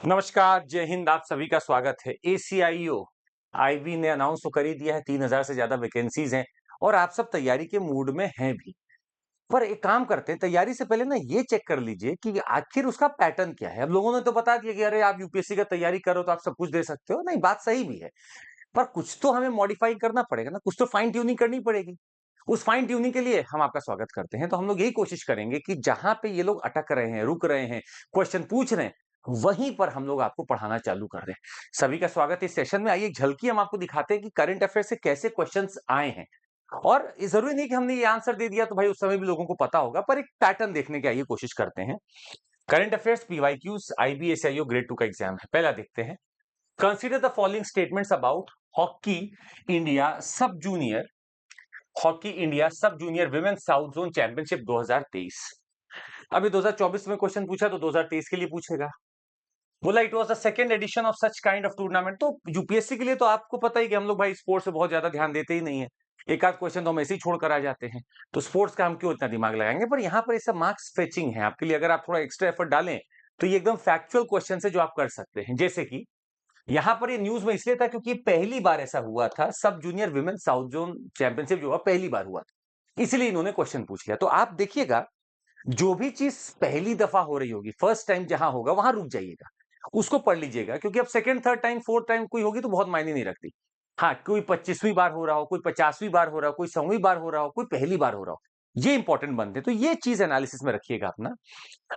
नमस्कार, जय हिंद। आप सभी का स्वागत है। एसीआईओ आईबी ने अनाउंस तो कर ही दिया है, 3000 से ज्यादा वैकेंसीज हैं और आप सब तैयारी के मूड में हैं भी। पर एक काम करते हैं, तैयारी से पहले ना ये चेक कर लीजिए कि आखिर उसका पैटर्न क्या है। अब लोगों ने तो बता दिया कि अरे आप यूपीएससी का तैयारी करो तो आप सब कुछ दे सकते हो। नहीं, बात सही भी है, पर कुछ तो हमें मॉडिफाई करना पड़ेगा ना, कुछ तो फाइन ट्यूनिंग करनी पड़ेगी। उस फाइन ट्यूनिंग के लिए हम आपका स्वागत करते हैं। तो हम लोग यही कोशिश करेंगे कि जहां पे ये लोग अटक रहे हैं, रुक रहे हैं, क्वेश्चन पूछ रहे हैं, वहीं पर हम लोग आपको पढ़ाना चालू कर रहे हैं। सभी का स्वागत है इस सेशन में। आइए एक झलकी हम आपको दिखाते हैं कि करंट अफेयर से कैसे क्वेश्चंस आए हैं। और ये जरूरी नहीं कि हमने ये आंसर दे दिया तो भाई उस समय भी लोगों को पता होगा, पर एक पैटर्न देखने की आइए कोशिश करते हैं। करंट अफेयर्स पीवाईक्यूज आईबीएसआईओ ग्रेड 2 का एग्जाम है। पहला देखते हैं। Consider the following statements about hockey India सब जूनियर हॉकी इंडिया सब junior women south zone championship 2023। अभी 2024 में क्वेश्चन पूछा तो 2023 के लिए पूछेगा। बोला it was the second edition of such kind of tournament. तो यूपीएससी के लिए तो आपको पता ही कि हम लोग भाई स्पोर्ट्स पे बहुत ज्यादा ध्यान देते ही नहीं है। एक आध क्वेश्चन तो हम ऐसे ही छोड़कर आ जाते हैं, तो स्पोर्ट्स का हम क्यों इतना दिमाग लगाएंगे। पर यहाँ पर ये सब मार्क्स फेचिंग है आपके लिए। अगर आप थोड़ा एक्स्ट्रा एफर्ट डालें तो ये एकदम फैक्चुअल क्वेश्चन है जो आप कर सकते हैं। जैसे कि यहां पर ये न्यूज में इसलिए था क्योंकि पहली बार ऐसा हुआ था, सब junior women south zone championship जो हुआ पहली बार हुआ था, इसलिए इन्होंने क्वेश्चन पूछ लिया। तो आप देखिएगा, जो भी चीज पहली दफा हो रही होगी, फर्स्ट टाइम जहां होगा वहां रुक जाइएगा, उसको पढ़ लीजिएगा। क्योंकि अब second third time fourth time कोई होगी तो बहुत मायने नहीं रखती। हाँ, कोई 25वीं बार हो रहा हो, कोई 50वीं बार हो रहा हो, कोई 100वीं बार हो रहा हो, कोई पहली बार हो रहा हो, ये इंपॉर्टेंट बनते हैं। तो ये चीज एनालिसिस में रखिएगा अपना।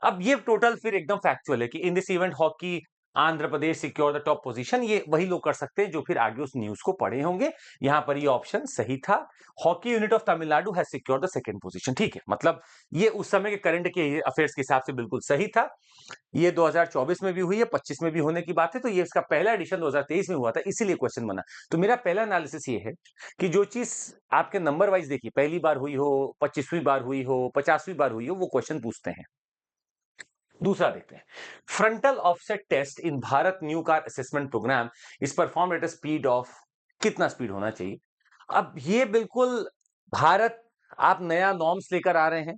अब ये टोटल फिर एकदम फैक्चुअल है कि in this event hockey Andhra Pradesh secure the top position. ये वही लोग कर सकते हैं जो फिर आगे उस न्यूज को पढ़े होंगे। यहां पर ये ऑप्शन सही था। Hockey unit of Tamil Nadu has secure the second position. ठीक है, मतलब ये उस समय के करंट के अफेयर्स के हिसाब से बिल्कुल सही था। ये 2024 में भी हुई है, 25 में भी होने की बात है। तो ये इसका पहला एडिशन 2023 में हुआ था, इसीलिए क्वेश्चन बना। तो मेरा पहला एनालिसिस ये है कि जो चीज आपके नंबर वाइज देखिए, पहली बार हुई हो, 25वीं बार हुई हो, 50वीं बार हुई हो, वो क्वेश्चन पूछते हैं। दूसरा देखते हैं। Frontal offset test in Bharat new car assessment programme is perform at a speed of, कितना स्पीड होना चाहिए। अब ये बिल्कुल भारत, आप नया नॉर्म्स लेकर आ रहे हैं,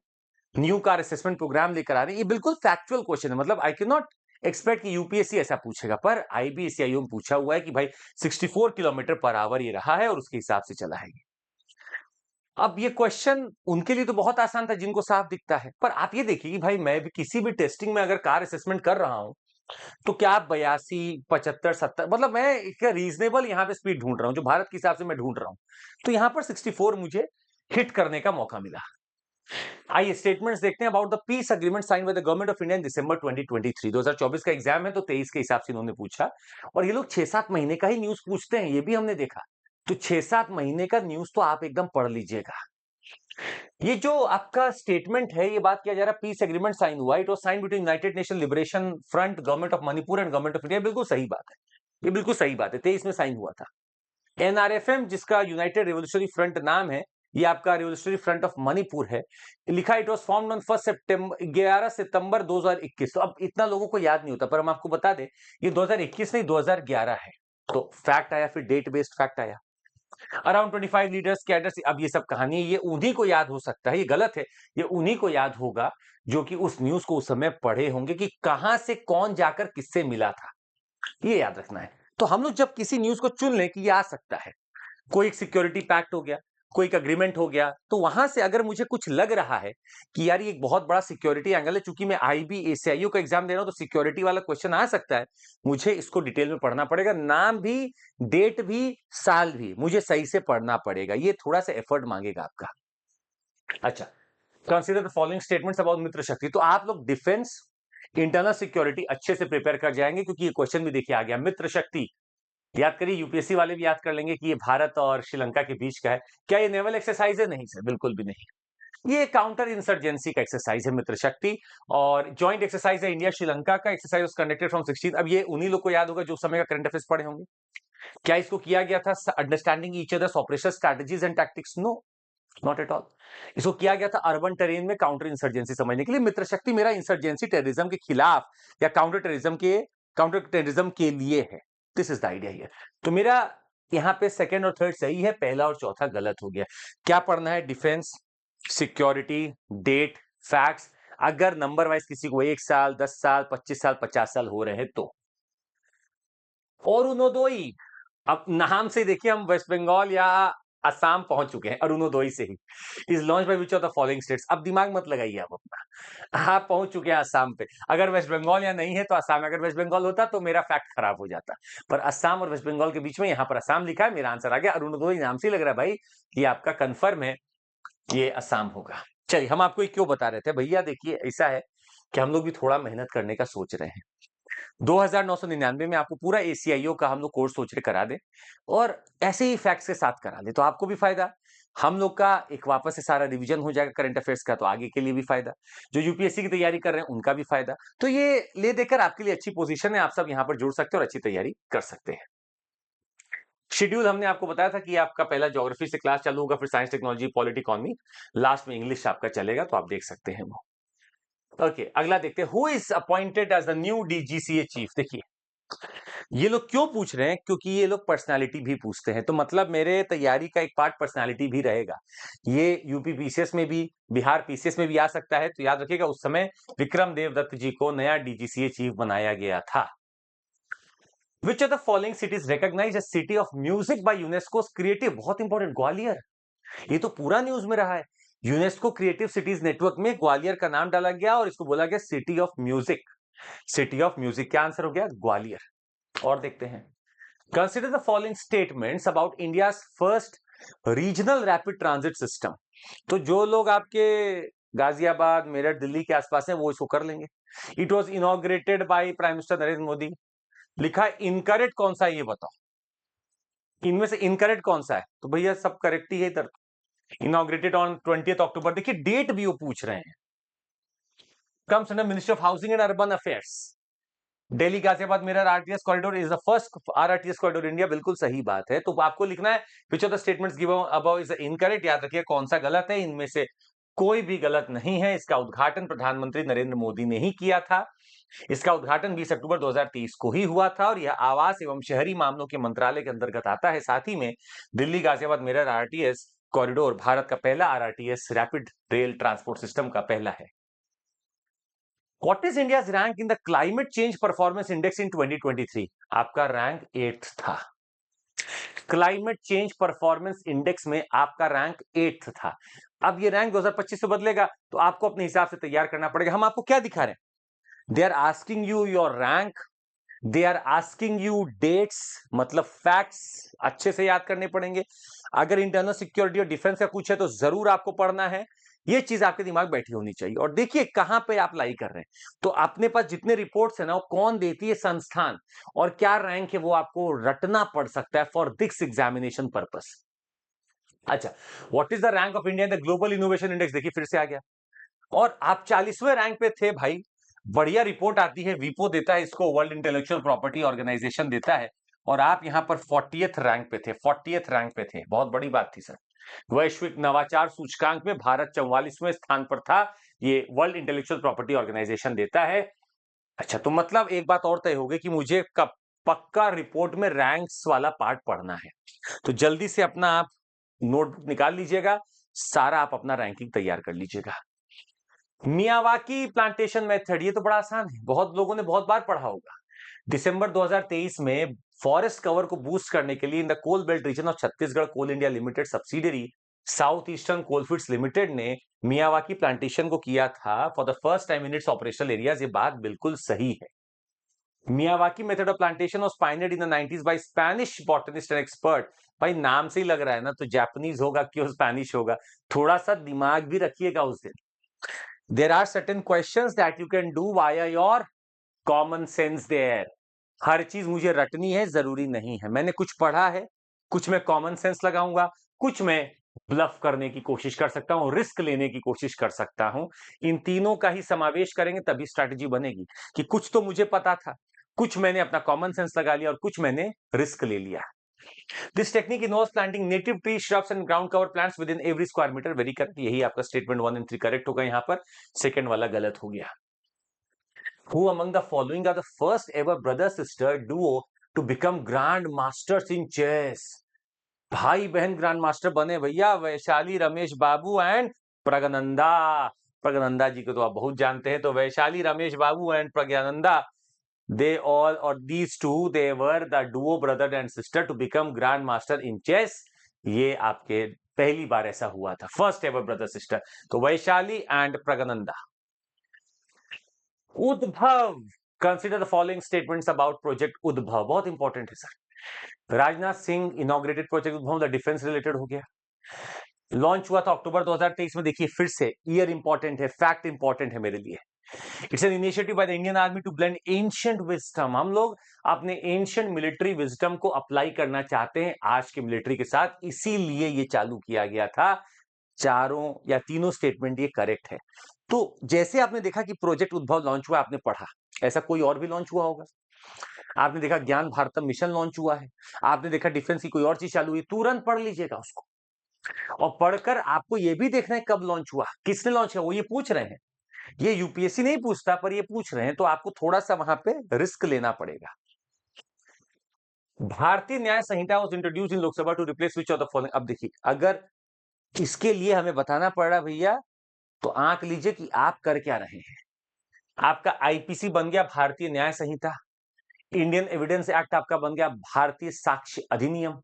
न्यू कार असेसमेंट प्रोग्राम लेकर आ रहे हैं, ये बिल्कुल फैक्चुअल क्वेश्चन है। मतलब आई कैन नॉट एक्सपेक्ट कि यूपीएससी ऐसा पूछेगा, पर आईबीएसआईओ में पूछा हुआ है कि भाई 64 किलोमीटर पर आवर ये रहा है और उसके हिसाब से चला है। अब ये क्वेश्चन उनके लिए तो बहुत आसान था जिनको साफ दिखता है, पर आप ये देखिए कि भाई मैं भी किसी भी टेस्टिंग में अगर कार असेसमेंट कर रहा हूं, तो क्या आप 82 75 70, मतलब मैं एक रीजनेबल यहाँ पे स्पीड ढूंढ रहा हूं जो भारत के हिसाब से मैं ढूंढ रहा हूं। तो यहाँ पर 64 मुझे हिट करने का मौका मिला। आइए स्टेटमेंट्स देखते हैं about the peace agreement sign with the government of India in December 2023। 2024 का एग्जाम है तो 23 के हिसाब से इन्होंने पूछा। और ये लोग 6-7 महीने का ही न्यूज पूछते हैं, ये भी हमने देखा। तो 6-7 महीने का न्यूज तो आप एकदम पढ़ लीजिएगा। ये जो आपका स्टेटमेंट है, ये बात किया जा रहा है पीस एग्रीमेंट साइन हुआ, it was sign between United Nation Liberation Front, government of Manipur and government of India. बिल्कुल सही बात है, ये बिल्कुल सही बात है, 23 में साइन हुआ था। एनआरएफएम, जिसका यूनाइटेड रिवोल्यूशनरी फ्रंट नाम है, ये आपका रिवोल्यूशनरी फ्रंट ऑफ मणिपुर है। लिखा इट वाज फॉर्म्ड ऑन 1 सितंबर 11 सितंबर 2021। तो अब इतना लोगों को याद नहीं होता, पर हम आपको बता दें ये 2021 नहीं 2011 है। तो फैक्ट आया, फिर डेट बेस्ड फैक्ट आया। अराउंड 25 लीडर्स कैडर्स, अब ये सब कहानी ये उन्हीं को याद हो सकता है, ये गलत है। ये उन्हीं को याद होगा जो कि उस न्यूज को उस समय पढ़े होंगे कि कहां से कौन जाकर किससे मिला था, ये याद रखना है। तो हम लोग जब किसी न्यूज को चुन लें कि ये आ सकता है, कोई एक सिक्योरिटी पैक्ट हो गया, कोई एक अग्रीमेंट हो गया, तो वहां से अगर मुझे कुछ लग रहा है कि यार ये एक बहुत बड़ा सिक्योरिटी एंगल है, चूंकि मैं आईबीएसआईओ का एग्जाम दे रहा हूं तो सिक्योरिटी वाला क्वेश्चन आ सकता है, मुझे इसको डिटेल में पढ़ना पड़ेगा। नाम भी, डेट भी, साल भी मुझे सही से पढ़ना पड़ेगा। ये थोड़ा सा एफर्ट मांगेगा आपका। अच्छा, consider the following statements about Mitra Shakti. तो आप लोग डिफेंस, इंटरनल सिक्योरिटी अच्छे से प्रिपेयर कर जाएंगे, क्योंकि ये क्वेश्चन भी देखिए आ गया। मित्र शक्ति याद करिए, यूपीएससी वाले भी याद कर लेंगे कि ये भारत और श्रीलंका के बीच का है। क्या ये नेवल एक्सरसाइज है? नहीं सर, बिल्कुल भी नहीं। ये काउंटर इंसर्जेंसी का एक्सरसाइज है मित्र शक्ति, और जॉइंट एक्सरसाइज है इंडिया श्रीलंका का। Exercise was conducted from 16। अब ये उन्हीं लोग को याद होगा जो समय का करंट अफेयर्स पढ़े होंगे। क्या इसको किया गया था understanding each others operation strategies and tactics? No, not at all. इसको किया गया था अर्बन टेरेन में काउंटर इंसर्जेंसी समझने के लिए। मित्र शक्ति मेरा इंसर्जेंसी टेररिज्म के खिलाफ या काउंटर टेररिज्म के लिए है। This is the idea here. तो मेरा यहाँ पे सेकंड और थर्ड सही है, पहला और चौथा गलत हो गया। क्या पढ़ना है? Defence, security, date, facts. अगर नंबर वाइज किसी को 1 साल, 10 साल, 25 साल, 50 साल हो रहे हैं तो अरुणोदय। अब नाम से देखिए हम वेस्ट बंगाल या असम पहुंच चुके हैं अरुणोदय से ही। Is launch by which of the following states. अब दिमाग मत लगाइए आप अपना, आप पहुंच चुके हैं असम पे। अगर वेस्ट बंगाल या नहीं है तो असम, अगर वेस्ट बंगाल होता तो मेरा फैक्ट खराब हो जाता, पर असम और वेस्ट बंगाल के बीच में यहाँ पर असम लिखा है, मेरा आंसर आ गया। अरुणोदय नाम से ही लग रहा है भाई कि आपका कंफर्म है ये असम होगा। चलिए, हम आपको क्यों बता रहे थे भैया, देखिए ऐसा है कि हम लोग भी थोड़ा मेहनत करने का सोच रहे हैं। 2999 में आपको पूरा एसीआईओ का हम लोग कोर्स सोच के करा दे, और ऐसे ही फैक्ट्स के साथ करा दे तो आपको भी फायदा, हम लोग का एक वापस से सारा रिवीजन हो जाएगा करंट अफेयर्स का, तो आगे के लिए भी फायदा, जो यूपीएससी की तैयारी कर रहे हैं उनका भी फायदा। तो ये ले देकर आपके लिए अच्छी पोजीशन है, आप सब यहाँ पर जुड़ सकते हैं और अच्छी तैयारी कर सकते हैं। शेड्यूल हमने आपको बताया था कि आपका पहला ज्योग्राफी से क्लास चालू होगा, फिर science technology polity economy, last में इंग्लिश आपका चलेगा, तो आप देख सकते हैं वो। ओके, अगला देखते हैं, who is appointed as the new DGCA chief. देखिए ये लोग क्यों पूछ रहे हैं, क्योंकि ये लोग पर्सनालिटी भी पूछते हैं, तो मतलब मेरे तैयारी का एक पार्ट पर्सनालिटी भी रहेगा। ये यूपी पीसीएस में भी, बिहार पीसीएस में भी आ सकता है, तो याद रखिएगा उस समय विक्रम देवदत्त जी को नया डीजीसीए चीफ बनाया गया था। Which of the following cities recognised as city of music by UNESCO creative. बहुत इंपॉर्टेंट, ग्वालियर। ये तो पूरा न्यूज में रहा है, यूनेस्को क्रिएटिव सिटीज नेटवर्क में ग्वालियर का नाम डाला गया और इसको बोला गया city of music. City of music क्या आंसर हो गया, ग्वालियर। और देखते हैं, consider the following statements about India first regional rapid transit system. तो जो लोग आपके गाजियाबाद, मेरठ, दिल्ली के आसपास हैं वो इसको कर लेंगे। It was inaugurated by prime minister Narendra Modi. लिखा है इनकरेक्ट कौन सा है ये बताओ, इनमें से इनकरेक्ट कौन सा है, तो भैया सब करेक्ट ही है इधर। इनॉग्रेटेड ऑन 20 अक्टूबर, देखिए डेट भी वो पूछ रहे हैं। Comes under ministry of housing and urban affairs. Delhi Ghaziabad mirror RTS corridor is the first RTS corridor India, बिल्कुल सही बात है। तो आपको लिखना है विच of the statements given above is incorrect. याद रखिए कौन सा गलत है, इनमें से कोई भी गलत नहीं है। इसका उद्घाटन प्रधानमंत्री नरेंद्र मोदी ने ही किया था। इसका उद्घाटन 20 अक्टूबर 2023 को ही हुआ था और यह आवास एवं शहरी मामलों के मंत्रालय के अंतर्गत आता है। साथ ही में Delhi Ghaziabad mirror RTS corridor Bharat का पहला RTS rapid rail transport system का पहला है। What is India's rank in the climate change performance index in 2023? आपका रैंक 8th था। क्लाइमेट चेंज परफॉर्मेंस इंडेक्स में आपका रैंक 8th था। अब ये रैंक 2025 से बदलेगा, तो आपको अपने हिसाब से तैयार करना पड़ेगा। हम आपको क्या दिखा रहे हैं, they are asking you your rank, they are asking you dates, मतलब फैक्ट्स अच्छे से याद करने पड़ेंगे। अगर इंटरनल सिक्योरिटी और डिफेंस का कुछ है तो जरूर आपको पढ़ना है, ये चीज आपके दिमाग बैठी होनी चाहिए। और देखिए कहां पे आप लाई कर रहे हैं, तो अपने पास जितने रिपोर्ट्स है ना, वो कौन देती है, संस्थान, और क्या रैंक है वो आपको रटना पड़ सकता है फॉर दिस एग्जामिनेशन पर्पस। अच्छा, what is the rank of India in the global innovation index, देखिए फिर से आ गया, और आप 40वें रैंक पे थे भाई। बढ़िया रिपोर्ट आती है, वीपो देता है इसको, वर्ल्ड इंटेलेक्चुअल प्रॉपर्टी ऑर्गेनाइजेशन देता है, और आप यहां पर 40th रैंक पे थे, 40th रैंक पे थे, बहुत बड़ी बात थी सर। वैश्विक नवाचार सूचकांक में भारत 44वें स्थान पर था, ये वर्ल्ड इंटेलेक्चुअल प्रॉपर्टी ऑर्गेनाइजेशन देता है। अच्छा, तो मतलब एक बात और तय हो गई कि मुझे कब पक्का रिपोर्ट में रैंक्स वाला पार्ट पढ़ना है, तो जल्दी से अपना आप नोटबुक निकाल लीजिएगा, सारा आप अपना रैंकिंग तैयार कर लीजिएगा। मियावाकी प्लांटेशन मेथड, ये तो बड़ा आसान है, बहुत लोगों ने बहुत बार पढ़ा होगा। दिसंबर 2023 में फॉरेस्ट कवर को बूस्ट करने के लिए in the coal belt region of Chhattisgarh coal India limited subsidiary south eastern coalfields limited ने मियावाकी प्लांटेशन को किया था for the first time in its operational areas. ये बात बिल्कुल सही है। Miyawaki method of plantation was pioneered in the 90s by Spanish botanist and expert. भाई नाम से ही लग रहा है ना, तो जापानीज होगा क्यों स्पेनिश होगा, थोड़ा सा दिमाग भी रखिएगा उस दिन। There are certain questions that you can do via your common sense there. हर चीज मुझे रटनी है जरूरी नहीं है, मैंने कुछ पढ़ा है, कुछ मैं कॉमन सेंस लगाऊंगा, कुछ मैं ब्लफ करने की कोशिश कर सकता हूं, रिस्क लेने की कोशिश कर सकता हूं। इन तीनों का ही समावेश करेंगे तभी स्ट्रैटेजी बनेगी कि कुछ तो मुझे पता था, कुछ मैंने अपना कॉमन सेंस लगा लिया और कुछ मैंने रिस्क ले लिया। This technique involves planting native trees, shrubs and ground cover plants within every square meter. Very correct. यही आपका स्टेटमेंट 1 and 3 करेक्ट होगा, यहाँ पर सेकंड वाला गलत हो गया। Who among the following are the first ever brother sister duo to become grand masters in chess? भाई बहन ग्रैंड मास्टर बने भैया, वैशाली रमेश बाबू एंड प्रगनंदा। प्रगनंदा जी को तो आप बहुत जानते हैं, तो Vaishali Ramesh Babu and Praggnanandhaa They all, or these two, they were the duo brother and sister to become grand master in chess. ये आपके पहली बार ऐसा हुआ था, फर्स्ट एवर ब्रदर सिस्टर। तो वैशाली एंड प्रगनंदा। उद्भव, consider the following statements about project उद्भव, बहुत इंपॉर्टेंट है sir. Rajnath Singh inaugurated project उद्भव, द डिफेंस रिलेटेड हो गया, लॉन्च हुआ था अक्टूबर 2023 में। देखिए फिर से ईयर इंपॉर्टेंट है, फैक्ट इंपॉर्टेंट है मेरे लिए। It's an initiative by the Indian army to blend ancient wisdom. हम लोग अपने एंशिएंट मिलिट्री विजडम को अप्लाई करना चाहते हैं आज के मिलिट्री के साथ, इसीलिए ये चालू किया गया था। चारों या तीनों स्टेटमेंट ये करेक्ट है। तो जैसे आपने देखा कि प्रोजेक्ट उद्भव लॉन्च हुआ, आपने पढ़ा, ऐसा कोई और भी लॉन्च हुआ होगा? आपने देखा ज्ञान भारतम मिशन लॉन्च हुआ है, आपने देखा डिफेंस की कोई और चीज चालू हुई, तुरंत पढ़ लीजिएगा उसको। और पढ़कर आपको यह भी देखना है कब लॉन्च हुआ, किसने लॉन्च किया, वो ये पूछ रहे हैं। ये यूपीएससी नहीं पूछता, पर ये पूछ रहे हैं, तो आपको थोड़ा सा वहां पे रिस्क लेना पड़ेगा। Bharatiya Nyaya Sanhita was introduced in Lok Sabha to replace which of the following. अब देखिए, अगर इसके लिए हमें बताना पड़ रहा भैया, तो आंक लीजिए कि आप कर क्या रहे हैं। आपका आईपीसी बन गया भारतीय न्याय संहिता, इंडियन एविडेंस एक्ट आपका बन गया भारतीय साक्ष्य अधिनियम।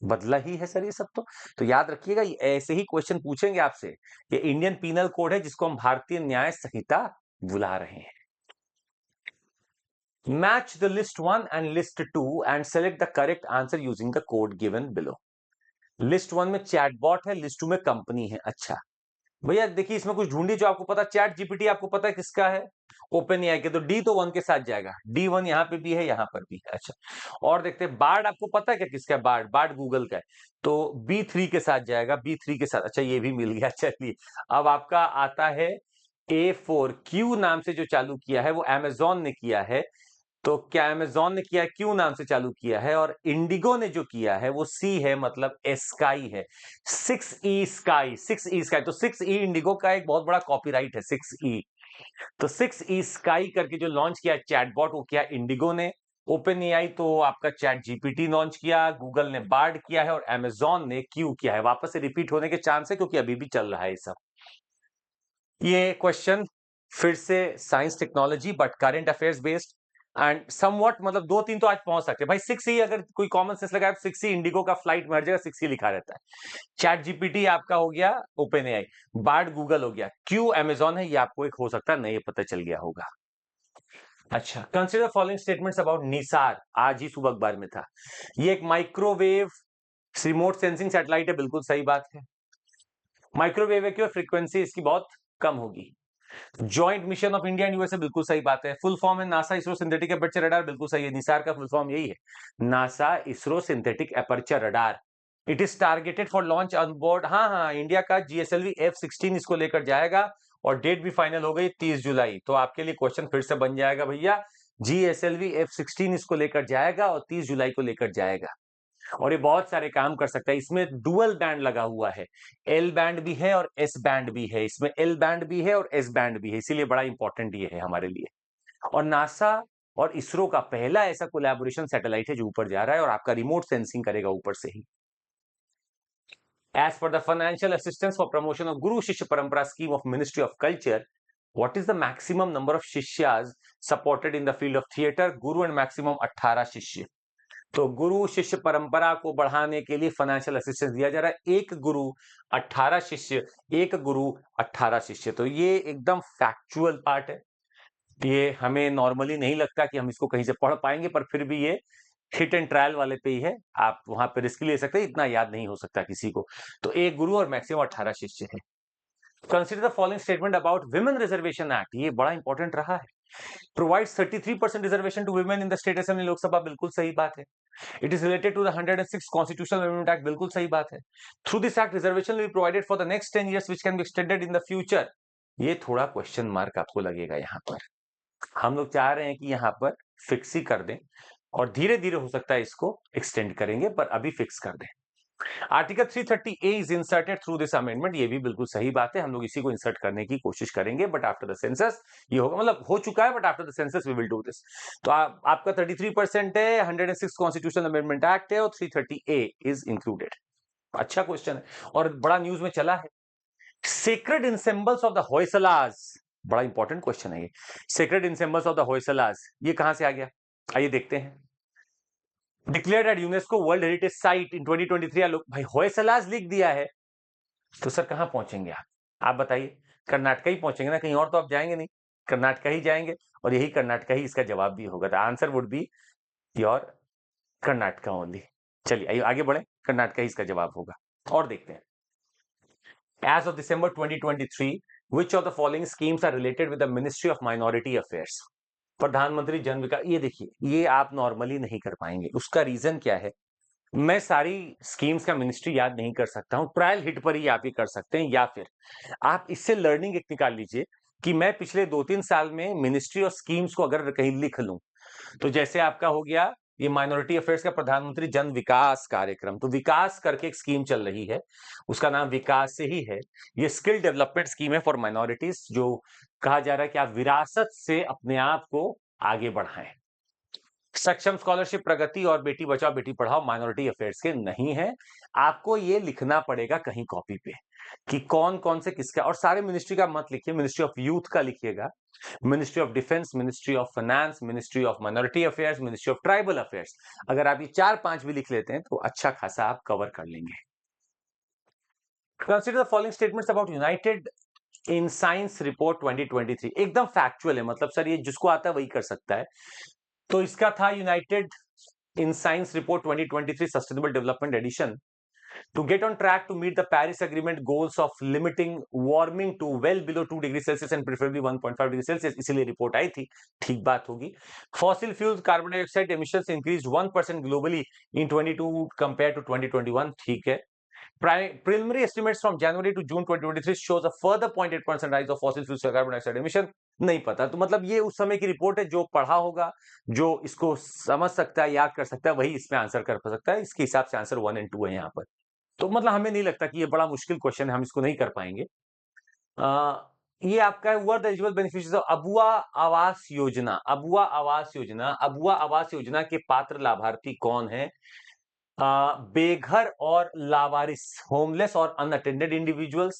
बदला ही है सर ये सब। तो याद रखिएगा, ये ऐसे ही क्वेश्चन पूछेंगे आपसे। ये इंडियन पीनल कोड है, जिसको हम भारतीय न्याय संहिता बुला रहे हैं। Match the list 1 and list 2 and select the correct answer using the code given below. List 1 में चैटबॉट है, लिस्ट 2 में कंपनी है। अच्छा भैया देखिए, इसमें कुछ ढूंढी जो आपको पता। चैट जीपीटी आपको पता है किसका है? ओपन एआई के। तो डी तो 1 के साथ जाएगा, D1 यहाँ पे भी है, यहाँ पर भी है। अच्छा, और देखते हैं बार्ड आपको पता है क्या किसका है? बार्ड, बार्ड गूगल का है, तो B3 के साथ जाएगा, B3 के साथ। अच्छा ये भी मिल गया। चलिए अब आपका आता है A4, क्यू नाम से जो चालू किया है वो अमेजोन ने किया है। तो क्या अमेजोन ने किया है, क्यू नाम से चालू किया है, और इंडिगो ने जो किया है वो सी है, मतलब स्काई है। 6E sky, 6E sky. तो 6E इंडिगो का एक बहुत बड़ा कॉपीराइट है, 6E। तो 6E स्काई करके जो लॉन्च किया चैटबॉट, वो किया इंडिगो ने। ओपन एआई तो आपका चैट जीपीटी लॉन्च किया, गूगल ने बार्ड किया है, और अमेजोन ने क्यू किया है। वापस से रिपीट होने के चांस है, क्योंकि अभी भी चल रहा है ये सब। ये क्वेश्चन फिर से science technology but current affairs based and somewhat, मतलब 2-3 तो आज पहुंच सकते हैं भाई। 6E अगर कोई कॉमन सेंस लगाए, 6E इंडिगो का फ्लाइट में हर जगह 6E लिखा रहता है। चैट जीपीटी आपका हो गया ओपन एआई, बार्ड गूगल हो गया, क्यू अमेजोन है, ये आपको एक हो सकता है नहीं पता चल गया होगा। अच्छा, consider following statements about Nisar, आज ही सुबह अखबार में था। ये एक माइक्रोवेव रिमोट सेंसिंग सैटेलाइट है, बिल्कुल सही बात है। माइक्रोवेव है क्यों? फ्रीक्वेंसी इसकी बहुत कम होगी। Joint mission of India and USA, बिल्कुल सही बात है। फुल फॉर्म है NASA ISRO synthetic aperture radar, बिल्कुल सही है। निसार का फुल फॉर्म यही है, NASA ISRO synthetic aperture radar. It is targeted for launch on board. हाँ हाँ, इंडिया का GSLV F-16 इसको लेकर जाएगा, और डेट भी फाइनल हो गई 30 जुलाई। तो आपके लिए क्वेश्चन फिर से बन जाएगा भैया, GSLV F-16 इसको लेकर जाएगा और 30 जुलाई को लेकर जाएगा। और ये बहुत सारे काम कर सकता है। इसमें डुअल बैंड लगा हुआ है, एल बैंड भी है और एस बैंड भी है। इसमें एल बैंड भी है और एस बैंड भी है, इसीलिए बड़ा इंपॉर्टेंट ये है हमारे लिए। और नासा और इसरो का पहला ऐसा कोलैबोरेशन सैटेलाइट है जो ऊपर जा रहा है, और आपका रिमोट सेंसिंग करेगा ऊपर से ही। एज पर the financial assistance for promotion of Guru Shishya Parampara scheme of ministry of culture, what is the maximum number of shishyas supported in the field of theater? Guru and maximum 18 shishya. तो गुरु शिष्य परंपरा को बढ़ाने के लिए फाइनेंशियल असिस्टेंस दिया जा रहा है। एक गुरु 18 शिष्य, एक गुरु 18 शिष्य। तो ये एकदम फैक्चुअल पार्ट है। ये हमें नॉर्मली नहीं लगता कि हम इसको कहीं से पढ़ पाएंगे, पर फिर भी ये हिट एंड ट्रायल वाले पे ही है, आप वहां पे रिस्क ले सकते हैं, इतना याद नहीं हो सकता किसी को। तो एक गुरु और मैक्सिमम 18 शिष्य है। Consider the following statement about women reservation act, ये बड़ा इंपॉर्टेंट रहा है। Provides 33% reservation to women in the state assembly, Lok Sabha, बिल्कुल सही बात है। It is related to the 106 constitutional amendment act, बिल्कुल सही बात है। Through this act reservation will be provided for the next 10 years which can be extended in the future. ये थोड़ा क्वेश्चन मार्क आपको लगेगा यहाँ पर। हम लोग चाह रहे हैं कि यहाँ पर फिक्स ही कर दें, और धीरे धीरे हो सकता है इसको एक्सटेंड करेंगे, पर अभी फिक्स कर दें। Article 330A is inserted through this amendment, ये भी बिल्कुल सही बात है। हम लोग इसी को इंसर्ट करने की कोशिश करेंगे, बट आफ्टर द सेंसस ये होगा, मतलब हो चुका है, but after the census we will do this. तो आपका 33% है, 106 कॉन्स्टिट्यूशनल अमेंडमेंट एक्ट है, और 330A इज इंक्लूडेड। अच्छा क्वेश्चन है, और बड़ा न्यूज में चला है। Sacred ensembles of the Hoysalas, बड़ा इंपॉर्टेंट क्वेश्चन है ये। Sacred ensembles of the Hoysalas, ये कहां से आ गया, आइए देखते हैं। Declared at UNESCO world heritage site in 2023। लोग भाई होयसलास लिख दिया है, तो सर कहां पहुंचेंगे आप बताइए। कर्नाटक ही पहुंचेंगे ना, कहीं और तो आप जाएंगे नहीं, कर्नाटक ही जाएंगे, और यही कर्नाटक ही इसका जवाब भी होगा। The answer would be your Karnataka only. चलिए आइए आगे बढ़े, कर्नाटक ही इसका जवाब होगा। और देखते हैं, as of December 2023 which of the following schemes are related with the ministry of minority affairs. प्रधानमंत्री जन विकास, ये देखिए, ये आप नॉर्मली नहीं कर पाएंगे। उसका रीजन क्या है, मैं सारी स्कीम्स का मिनिस्ट्री याद नहीं कर सकता हूं, ट्रायल हिट पर ही आप ये कर सकते हैं, या फिर आप इससे लर्निंग एक निकाल लीजिए कि मैं पिछले 2-3 साल में मिनिस्ट्री और स्कीम्स को अगर कहीं लिख लूं, तो जैसे आपका हो गया ये माइनॉरिटी अफेयर्स का प्रधानमंत्री जन विकास कार्यक्रम, तो विकास करके एक स्कीम चल रही है, उसका नाम विकास से ही है। ये स्किल डेवलपमेंट स्कीम है फॉर माइनॉरिटीज, जो कहा जा रहा है कि आप विरासत से अपने आप को आगे बढ़ाएं। सक्षम स्कॉलरशिप प्रगति और बेटी बचाओ बेटी पढ़ाओ माइनॉरिटी अफेयर्स के नहीं है। आपको ये लिखना पड़ेगा कहीं कॉपी पे कि कौन कौन से किसका, और सारे मिनिस्ट्री का मत लिखिए, मिनिस्ट्री ऑफ यूथ का लिखिएगा, ministry of defence, ministry of finance, ministry of minority affairs, ministry of tribal affairs. अगर आप ये 4-5 भी लिख लेते हैं तो अच्छा खासा आप कवर कर लेंगे। Consider the following statements about United in science report 2023। एकदम फैक्चुअल है, मतलब सर ये जिसको आता है वही कर सकता है। तो इसका था united in science report 2023 sustainable development edition to get on track to meet the Paris Agreement goals of limiting warming to well below 2 degree Celsius and preferably 1.5 degree Celsius, इसीलिए रिपोर्ट आई थी। ठीक बात होगी। Fossil fuels carbon dioxide emissions increased 1% globally in 22 compare to 2021, ठीक है। Preliminary estimates from January to June 2023 shows a further 0.8% rise of fossil fuels carbon dioxide emission। नहीं पता, तो मतलब ये उस समय की रिपोर्ट है, जो पढ़ा होगा, जो इसको समझ सकता है, याद कर सकता है, वही इसमें आंसर कर सकता है। इसके हिसाब से आंसर 1 और 2 है यहाँ पर। तो मतलब हमें नहीं लगता कि ये बड़ा मुश्किल क्वेश्चन है, हम इसको नहीं कर पाएंगे। ये आपका है word eligible beneficiaries of Abua Awas Yojana. Abua Awas Yojana, Abua Awas Yojana के पात्र लाभार्थी कौन है? बेघर और लावारिस, होमलेस और unattended individuals,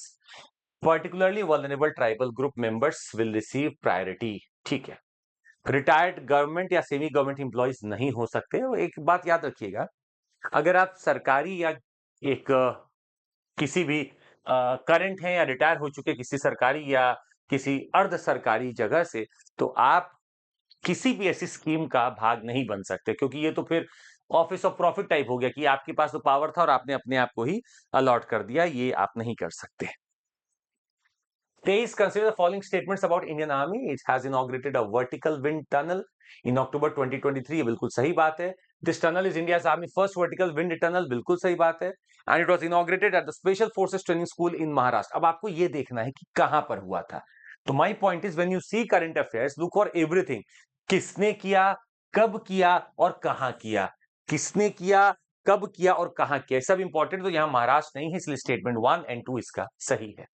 particularly vulnerable tribal group members will receive priority, ठीक है। रिटायर्ड गवर्नमेंट या सेमी गवर्नमेंट एम्प्लॉइज नहीं हो सकते। एक बात याद रखिएगा, अगर आप सरकारी या एक किसी भी करंट हैं या रिटायर हो चुके किसी सरकारी या किसी अर्ध सरकारी जगह से, तो आप किसी भी ऐसी स्कीम का भाग नहीं बन सकते, क्योंकि ये तो फिर ऑफिस ऑफ प्रॉफिट टाइप हो गया कि आपके पास तो पावर था और आपने अपने आप को ही अलॉट कर दिया, ये आप नहीं कर सकते। 23 consider the following statements about Indian Army. It has inaugurated a vertical wind tunnel in October 2023, ये बिल्कुल सही बात है। This tunnel is India's Army first vertical wind tunnel, बिल्कुल सही बात है। And it was inaugurated at the Special Forces Training School in Maharashtra। अब आपको ये देखना है कि कहां पर हुआ था। तो my point is when you see current affairs, look for everything। किसने किया, कब किया और कहां किया, किसने किया, कब किया और कहां किया, सब इंपॉर्टेंट। तो यहां महाराष्ट्र नहीं है, इसलिए स्टेटमेंट 1 और 2 इसका सही है।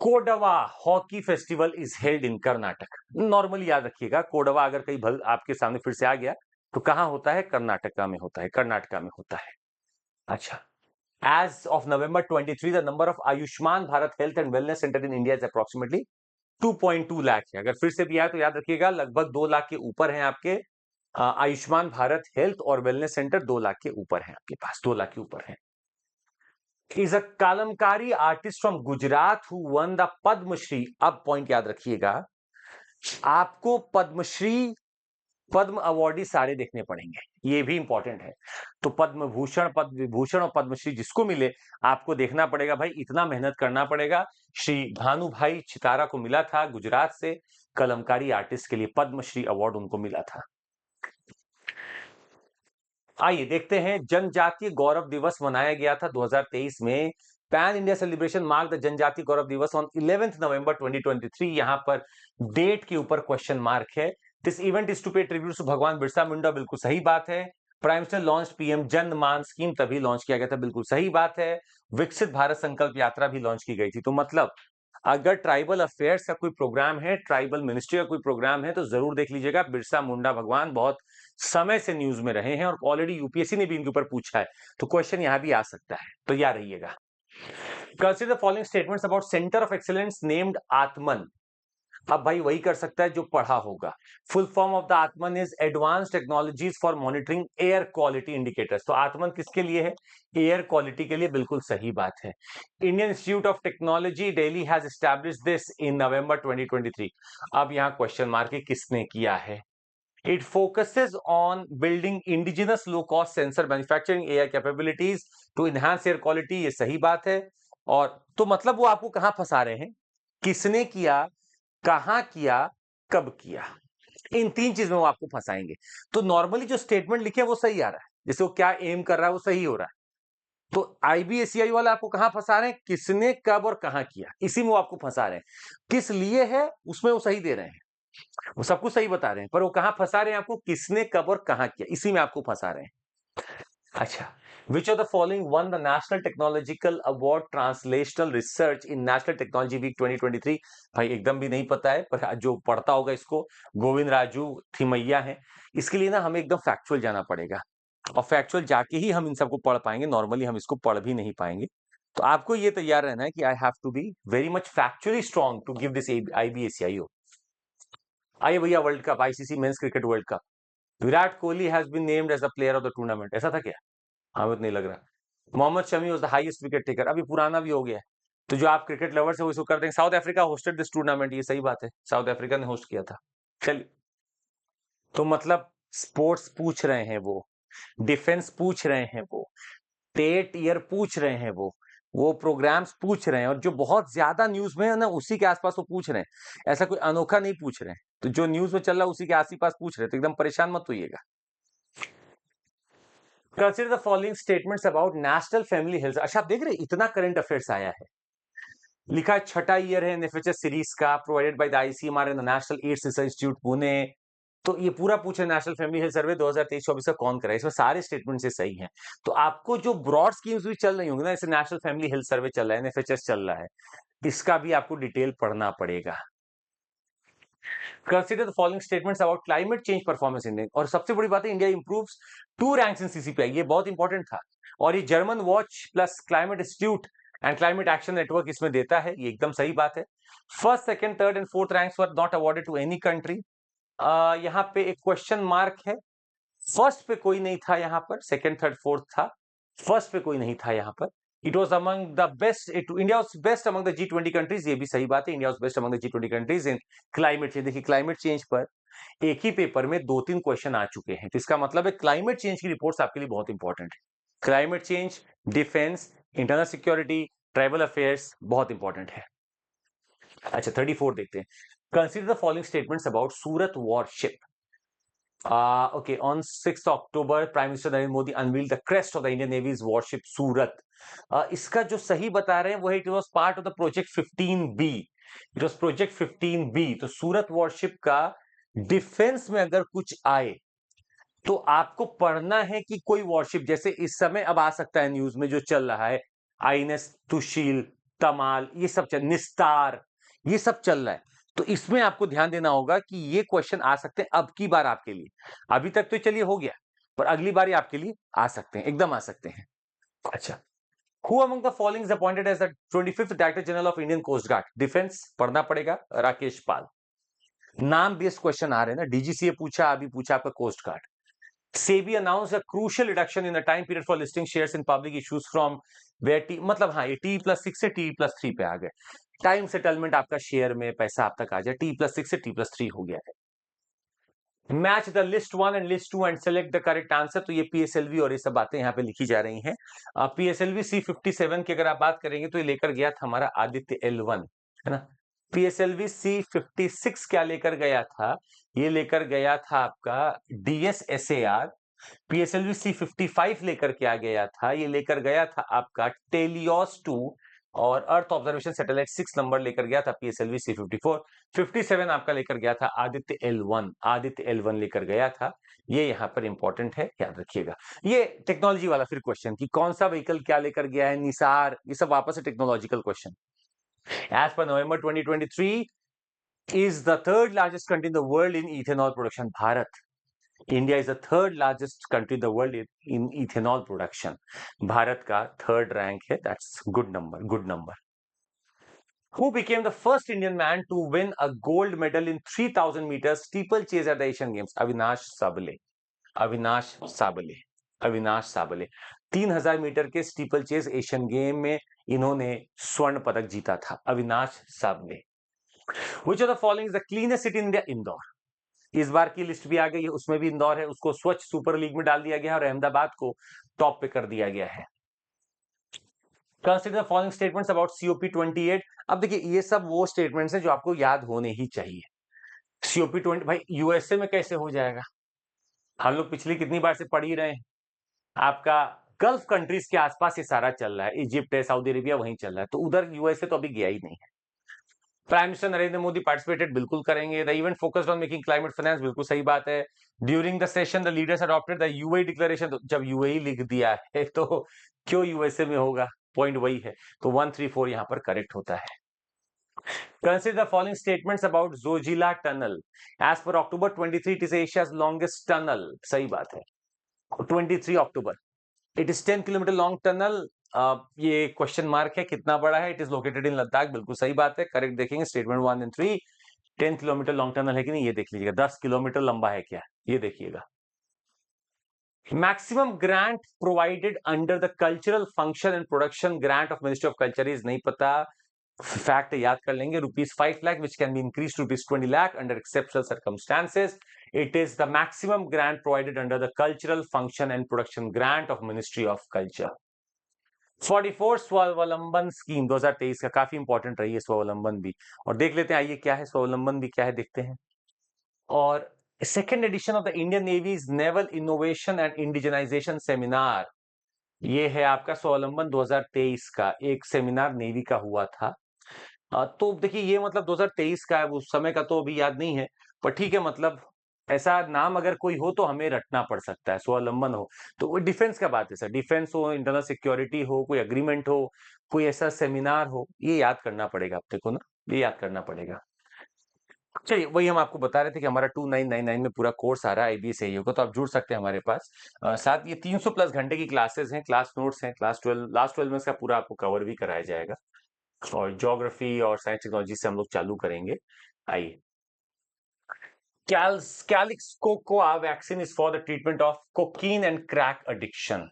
Kodava hockey festival is held in Karnataka. Normally याद रखिएगा, कोडवा अगर कहीं भल आपके सामने फिर से आ गया तो कहां होता है? कर्नाटका में होता है, कर्नाटका में होता है। अच्छा, as of November 23 the number of Ayushman Bharat health and wellness centre in India is approximately 2.2 lakh है। अगर फिर से भी आया तो याद रखिएगा, लगभग 2 लाख के ऊपर है आपके आयुष्मान भारत हेल्थ और वेलनेस सेंटर, 2 लाख के ऊपर है आपके पास, 2 लाख के ऊपर है। Is a Kalamkari artist from Gujarat who won the Padmashri. अब पॉइंट याद रखिएगा, आपको पद्मश्री, पद्म अवार्डी सारे देखने पड़ेंगे, ये भी इंपॉर्टेंट है। तो पद्म भूषण, पद्म विभूषण और पद्मश्री जिसको मिले, आपको देखना पड़ेगा भाई, इतना मेहनत करना पड़ेगा। श्री भानु भाई चितारा को मिला था गुजरात से, कलमकारी आर्टिस्ट के लिए पद्मश्री अवार्ड उनको मिला था। आइए देखते हैं, जनजातीय गौरव दिवस मनाया गया था 2023 में। Pan India celebration mark the जनजातीय गौरव दिवस ऑन 11 नवंबर 2023। यहां पर डेट के ऊपर क्वेश्चन मार्क है। दिस इवेंट इज टू पे ट्रिब्यूट टू भगवान बिरसा मुंडा, बिल्कुल सही बात है। प्राइम मिनिस्टर लॉन्च पीएम जन मान स्कीम, तभी लॉन्च किया गया था, बिल्कुल सही बात है। विकसित भारत संकल्प यात्रा भी लॉन्च की गई थी। तो मतलब अगर ट्राइबल अफेयर्स का कोई प्रोग्राम है, ट्राइबल मिनिस्ट्री का कोई प्रोग्राम है, तो जरूर देख लीजिएगा। बिरसा मुंडा भगवान बहुत समय से न्यूज में रहे हैं और ऑलरेडी यूपीएससी ने भी इनके ऊपर पूछा है, तो क्वेश्चन यहां भी आ सकता है, तो याद रहिएगा। Consider the following statements about centre of excellence named आत्मन। अब भाई वही कर सकता है जो पढ़ा होगा। Full form of the Atman is advanced technologies for monitoring air quality indicators. तो आत्मन किसके लिए है? एयर क्वालिटी के लिए। बिल्कुल सही बात है। Indian institute of technology Delhi has established this in November 2023। अब यहां क्वेश्चन मार्क है, किसने किया है? It focuses on building indigenous low-cost sensor manufacturing AI capabilities to enhance air quality। ये सही बात है। और तो मतलब वो आपको कहां फंसा रहे हैं? किसने किया, कहां किया, कब किया, इन तीन चीज में वो आपको फंसाएंगे। तो नॉर्मली जो स्टेटमेंट लिखे वो सही आ रहा है, जैसे वो क्या एम कर रहा है वो सही हो रहा है। तो आईबीएससीआई वाला आपको कहां फंसा रहे हैं? किसने, कब और कहां किया, इसी में वो आपको फंसा रहे हैं। किस लिए है उसमें वो सही दे रहे हैं, वो सब कुछ सही बता रहे हैं, पर वो कहां फंसा रहे हैं आपको? किसने, कब और कहां किया, इसी में आपको फंसा रहे हैं। अच्छा, which of the following won the national technological award translational research in national technology week 2023? भाई एकदम भी नहीं पता है, पर जो पढ़ता होगा इसको, गोविंद राजू थिमैया है। इसके लिए ना हमें एकदम फैक्चुअल जाना पड़ेगा, और फैक्चुअल जाके ही हम इन सबको पढ़ पाएंगे, नॉर्मली हम इसको पढ़ भी नहीं पाएंगे। तो आपको ये तैयार रहना है कि I have to be very much factually strong to give this आईबीएससीआईओ। आइए भैया, world cup, ICC men's cricket world cup, Virat Kohli has been named as the player of the tournament. ऐसा था क्या? हमें तो नहीं लग रहा। Mohammed Shami was the highest wicket taker. अभी पुराना भी हो गया है, तो जो आप क्रिकेट लवर्स है वो इसको कर देंगे। South Africa hosted this tournament. ये सही बात है, साउथ अफ्रीका ने होस्ट किया था। चलिए, तो मतलब स्पोर्ट्स पूछ रहे हैं वो, डिफेंस पूछ रहे हैं वो, टेट ईयर पूछ रहे हैं वो प्रोग्राम्स पूछ रहे हैं, और जो बहुत ज्यादा न्यूज में है ना उसी के आसपास वो पूछ रहे हैं। ऐसा कोई अनोखा नहीं पूछ रहे हैं, तो जो न्यूज में चल रहा है उसी के आस-पास पूछ रहे हैं, तो एकदम परेशान मत होइएगा। Consider the following statements about national family health. अच्छा, आप देख रहे हैं इतना करंट अफेयर्स आया है। लिखा है छठा ईयर है एनएफएचएस सीरीज का, provided by the ICMR and the national ads research institute Pune. तो ये पूरा पूछे नेशनल फैमिली हेल्थ सर्वे 2023-24 का कौन कराए, इसमें सारे स्टेटमेंट से सही हैं। तो आपको जो ब्रॉड स्कीम्स भी चल रही होंगी ना, जैसे नेशनल फैमिली हेल्थ सर्वे चल रहा है, एनएफएचएस चल रहा है, इसका भी आपको डिटेल पढ़ना पड़ेगा। Consider the following statements about climate change performance index. और सबसे बड़ी बात है, India improves 2 ranks in CCPI. ये बहुत इंपॉर्टेंट था, और ये German watch plus climate institute and climate action network इसमें देता है। ये एकदम सही बात है। First, second, third and fourth ranks were not awarded to any country. यहाँ पे एक क्वेश्चन मार्क है। फर्स्ट पे कोई नहीं था, यहाँ पर सेकंड, थर्ड, फोर्थ था, फर्स्ट पे कोई नहीं था यहाँ पर। It was among the best, India was best among the G20 countries. ये भी सही बात है, India was best among the G20 countries in climate change. देखिए, क्लाइमेट चेंज पर एक ही पेपर में 2-3 क्वेश्चन आ चुके हैं, तो इसका मतलब है क्लाइमेट चेंज की रिपोर्ट्स आपके लिए बहुत इंपॉर्टेंट है। Climate change, defence, internal security, tribal affairs बहुत इंपॉर्टेंट है। अच्छा, 34 देखते हैं। Consider the following statements about Surat worship. Okay, on 6th October, Prime Minister Narendra Modi unveiled the crest of the Indian Navy's warship Surat. इसका जो सही बता रहे हैं वो है, it was part of the Project 15B. It was Project 15B. तो सूरत worship का डिफेंस में अगर कुछ आए तो आपको पढ़ना है कि कोई वॉरशिप, जैसे इस समय अब आ सकता है न्यूज में जो चल रहा है, आईएनएस तुशील, तमाल, ये सब चल, निस्तार, ये सब चल रहा है। तो इसमें आपको ध्यान देना होगा कि ये क्वेश्चन आ सकते हैं अब की बार आपके लिए। अभी तक तो चलिए हो गया, पर अगली बार आपके लिए आ सकते हैं, एकदम आ सकते हैं। अच्छा, who among the following is appointed as the 25th director general of Indian coast guard? Defence पढ़ना पड़ेगा, राकेश पाल। नाम बेस्ड क्वेश्चन आ रहे हैं ना, डीजीसीए पूछा, अभी पूछा आपका coast guard. SEBI announced a crucial reduction in the time period for listing shares in public issues from where T, मतलब हाँ, ये T+6 से T+3 पे आ गए। टाइम सेटलमेंट आपका शेयर में पैसा आप तक आ जाए, T+6 से T+3 हो गया है। Match the list 1 and list 2 and select the correct answer. तो ये PSLV और ये सब बातें यहाँ पे लिखी जा रही हैं। PSLV C57 की अगर आप बात करेंगे तो ये लेकर गया था हमारा आदित्य L1, है ना। PSLV C56 क्या लेकर गया था? ये लेकर गया था आपका DSSAR। PSLV C55 लेकर के आ गया था, ये लेकर गया था आपका टेलियोस 2, और अर्थ ऑब्जर्वेशन सैटेलाइट 6 नंबर लेकर गया था PSLV C54। 57 आपका लेकर गया था आदित्य L1, आदित्य L1 लेकर गया था। ये यहाँ पर इंपॉर्टेंट है, याद रखिएगा। ये टेक्नोलॉजी वाला फिर क्वेश्चन कि कौन सा व्हीकल क्या लेकर गया है, निसार, ये सब वापस से technological question. As per November 2023 is the third largest country in the world in ethanol production। Bharat India is the third largest country in the world in ethanol production. Bharat का थर्ड रैंक है, that's good number, good number. Who became the first Indian man to win a gold medal in 3000 meters steeplechase at the Asian Games? Avinash Sable, Avinash Sable, Avinash Sable. 3000 metre के steeplechase Asian game में इन्होंने स्वर्ण पदक जीता था, Avinash Sable. Which of the following is the cleanest city in India? Indore. इस बार की list भी आ गई है, उसमें भी इंदौर है, उसको स्वच्छ सुपर लीग में डाल दिया गया है और अहमदाबाद को टॉप पे कर दिया गया है। Consider the following statements about COP28। अब देखिए ये सब वो स्टेटमेंट्स हैं जो आपको याद होने ही चाहिए। COP20 भाई यूएसए में कैसे हो जाएगा, हम लोग पिछली कितनी बार से पढ़ ही रहे हैं। आपका गल्फ कंट्रीज के आसपास ये सारा चल रहा है, इजिप्ट है, सऊदी अरेबिया वहीं चल रहा है, तो उधर यूएसए तो अभी गया ही नहीं है। Prime minister Narendra Modi participated, बिल्कुल करेंगे। The event focused on making climate finance, बिल्कुल सही बात है। During the session the leaders adopted the UAE declaration, तो जब यूएई लिख दिया है तो क्यों यूएसए में होगा, पॉइंट वही है। तो 134 यहां पर करेक्ट होता है। Consider the following statements about Zojila Tunnel. As per October 23, it is Asia's longest tunnel. सही बात है, 23 अक्टूबर। It is 10 kilometre long tunnel. ये क्वेश्चन मार्क है, कितना बड़ा है। It is located in Ladakh, बिल्कुल सही बात है, करेक्ट देखेंगे statement 1 and 3। 10 kilometre long tunnel है कि नहीं ये देख लीजिएगा, 10 किलोमीटर लंबा है क्या, ये देखिएगा। Maximum grant provided under the cultural function and production grant of ministry of culture is, नहीं पता, फैक्ट याद कर लेंगे, ₹5 lakh which can be increase to ₹20 lakh under exceptional circumstances. It is the maximum grant provided under the cultural function and production grant of ministry of culture. 44 Swavalamban scheme 2023 का काफी important रही है स्वावलंबन भी, और देख लेते हैं आइए क्या है स्वावलंबन भी, क्या है देखते हैं। और second edition of the Indian navy's naval innovation and indigenisation seminar, ये है आपका स्वावलंबन 2023 का एक सेमिनार नेवी का हुआ था। तो देखिए ये मतलब 2023 का है, उस समय का तो अभी याद नहीं है, पर ठीक है, मतलब ऐसा नाम अगर कोई हो तो हमें रटना पड़ सकता है, स्वावलंबन हो तो वो डिफेंस का बात है सर, डिफेंस हो, इंटरनल सिक्योरिटी हो, कोई अग्रीमेंट हो, कोई ऐसा सेमिनार हो, ये याद करना पड़ेगा अपने को ना, ये याद करना पड़ेगा। चलिए वही हम आपको बता रहे थे कि हमारा 2999 में पूरा कोर्स आ रहा है IBSAU का, तो आप जुड़ सकते हैं हमारे पास। साथ ये 300 प्लस घंटे की क्लासेस हैं, क्लास नोट्स हैं, क्लास 12 लास्ट 12 में इसका पूरा आपको कवर भी कराया जाएगा, और ज्योग्राफी और साइंस टेक्नोलॉजी से हम लोग चालू करेंगे। आइए, calixcoca vaccine is for the treatment of cocaine and crack addiction.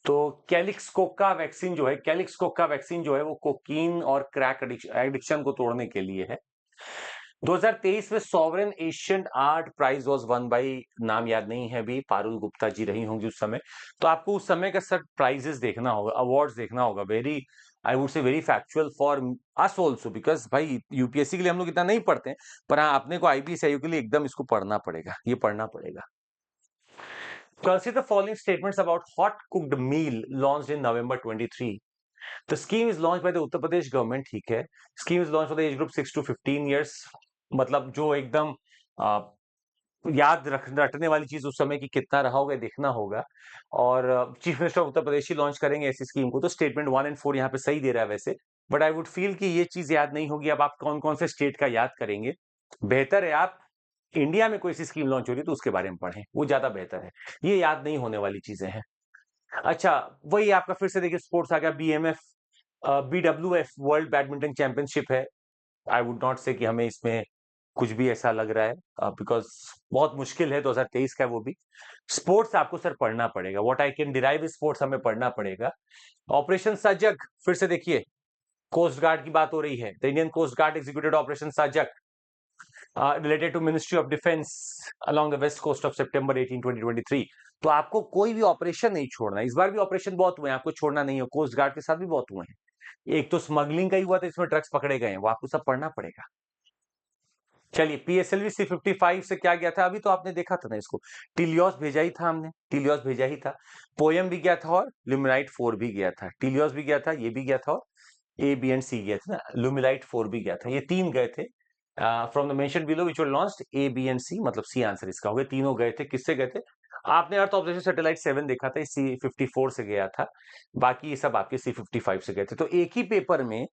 तो कैलिक्सकोका वैक्सीन जो है, कैलिक्सकोका वैक्सीन जो है वो कोकीन और क्रैक एडिक्शन को तोड़ने के लिए है। 2023 में sovereign Asian art prize was won by, नाम याद नहीं है अभी, पारुल गुप्ता जी रही होंगी उस समय, तो आपको उस समय का सर प्राइजेस देखना होगा, अवार्ड्स देखना होगा। Very I would say very factual for us also, because भाई यूपीएससी के लिए हम लोग इतना नहीं पढ़ते हैं, पर हाँ अपने को IBSAU के लिए एकदम इसको पढ़ना पड़ेगा, ये पढ़ना पड़ेगा। Consider the following statements about hot cooked meal launched in November 23. The scheme is launched by the Uttar Pradesh government, ठीक है। Scheme is launched for the age group 6 to 15 years, मतलब जो एकदम याद रटने वाली चीज उस समय की कितना रहा होगा देखना होगा। और chief minister of Uttar Pradesh he launch करेंगे ऐसी स्कीम को, तो स्टेटमेंट 1 एंड 4 यहाँ पे सही दे रहा है वैसे, बट आई वुड फील कि ये चीज याद नहीं होगी। अब आप कौन कौन से स्टेट का याद करेंगे, बेहतर है आप इंडिया में कोई सी स्कीम लॉन्च हो रही है तो उसके बारे में पढ़ें, वो ज्यादा बेहतर है, ये याद नहीं होने वाली चीजें हैं। अच्छा, वही आपका फिर से देखिए स्पोर्ट्स आ गया, BMF BWF world badminton championship है। आई वुड नॉट से कि हमें इसमें कुछ भी ऐसा लग रहा है, बिकॉज बहुत मुश्किल है, 2023 का वो भी। स्पोर्ट्स आपको सर पढ़ना पड़ेगा, what I can derive sports हमें पढ़ना पड़ेगा। ऑपरेशन सजग, फिर से देखिए कोस्ट गार्ड की बात हो रही है, the Indian coast guard executed operation Sajag related to ministry of defence along the west coast of September 18 2023। तो आपको कोई भी ऑपरेशन नहीं छोड़ना, इस बार भी ऑपरेशन बहुत हुए हैं, आपको छोड़ना नहीं है, कोस्ट गार्ड के साथ भी बहुत हुए हैं। एक तो स्मगलिंग का ही हुआ था, इसमें ड्रग्स पकड़े गए हैं, वो आपको सब पढ़ना पड़ेगा। चलिए, PSLV C55 से क्या गया था, अभी तो आपने देखा था ना इसको, टीलियोस भेजा ही था हमने, टीलियोस भेजा ही था, पोएम भी गया था और ल्यूमिनाइट 4 भी गया था, टीलियोस भी गया था, ये भी गया था, और A, B and C गया था ना, ल्यूमिनाइट 4 भी गया था, ये 3 गए थे from the mention below which were launched, A, B and C, मतलब C आंसर इसका हो गया, तीनों गए थे। किससे गए थे, आपने अर्थ ऑब्जर्वेशन सैटेलाइट 7 देखा था, C54 से गया था, बाकी ये सब आपके C55 से गए थे। तो एक ही पेपर में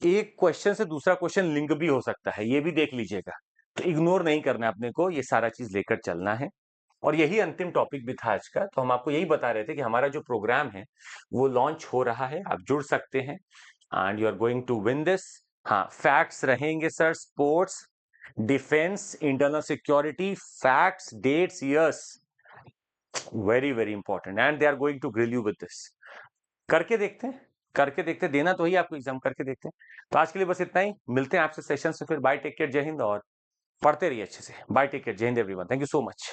एक क्वेश्चन से दूसरा क्वेश्चन लिंक भी हो सकता है, ये भी देख लीजिएगा, तो इग्नोर नहीं करना है अपने को, ये सारा चीज लेकर चलना है। और यही अंतिम टॉपिक भी था आज का। तो हम आपको यही बता रहे थे कि हमारा जो प्रोग्राम है वो लॉन्च हो रहा है, आप जुड़ सकते हैं and you are going to win this. हाँ, फैक्ट्स रहेंगे sir, sports, defence, internal security, facts, dates, years, very very important, and they are going to grill you with this. करके देखते हैं, करके देखते हैं, देना तो ही आपको एग्जाम, करके देखते हैं। तो आज के लिए बस इतना ही, मिलते हैं आपसे सेशन से फिर। बाय, टेक केयर, जय हिंद, और पढ़ते रहिए अच्छे से। बाय, टेक केयर, जय Hind everyone, thank you so much.